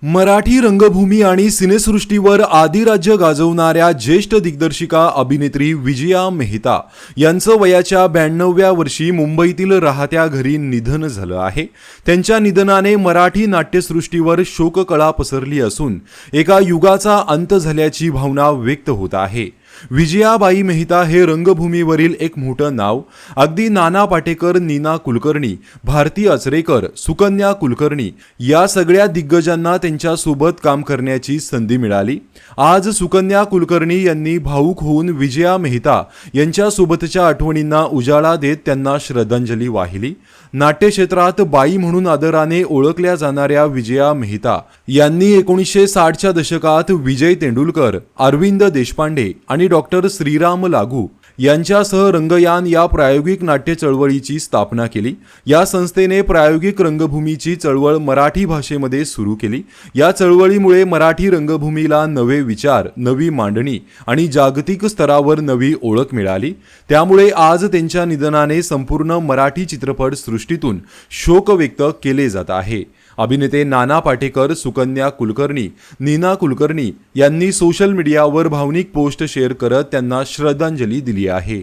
मराठी रंगभूमी आणि सिनेसृष्टीवर आदिराज्य गाजवणाऱ्या ज्येष्ठ दिग्दर्शिका अभिनेत्री विजया मेहता यांचं वयाच्या 92व्या वर्षी मुंबईतील राहत्या घरी निधन झालं आहे। त्यांच्या निधनाने मराठी नाट्यसृष्टीवर शोककळा पसरली असून एका युगाचा अंत झाल्याची भावना व्यक्त होत आहे। विजयाबाई मेहता हे रंगभूमीवरील एक मोठं नाव। अगदी नाना पाटेकर, नीना कुलकर्णी, भारती आचरेकर, सुकन्या कुलकर्णी या सगळ्या दिग्गजांना त्यांच्या सोबत काम करण्याची संधी मिळाली। आज सुकन्या कुलकर्णी यांनी भावुक होऊन विजया मेहता यांच्या सोबतच्या आठवणींना उजाळा देत त्यांना श्रद्धांजली वाहिली। नाट्यक्षेत्रात बाई म्हणून आदराने ओळखल्या जाणाऱ्या विजया मेहता यांनी 1960च्या दशकात विजय तेंडुलकर, अरविंद देशपांडे आणि डॉक्टर श्रीराम लागू यांच्यासह रंगयान या प्रायोगिक नाट्य चळवळीची स्थापना केली। या संस्थेने प्रायोगिक रंगभूमीची चळवळ मराठी भाषेमध्ये सुरू केली। या चळवळीमुळे मराठी रंगभूमीला नवे विचार, नवी मांडणी आणि जागतिक स्तरावर नवी ओळख मिळाली। त्यामुळे आज त्यांच्या निधनाने संपूर्ण मराठी चित्रपट सृष्टीतून शोक व्यक्त केले जात आहे। अभिनेते नाना पाटेकर, सुकन्या कुलकर्णी, नीना कुलकर्णी यांनी सोशल मीडियावर भावनिक पोस्ट शेअर करत त्यांना श्रद्धांजली दिली आहे।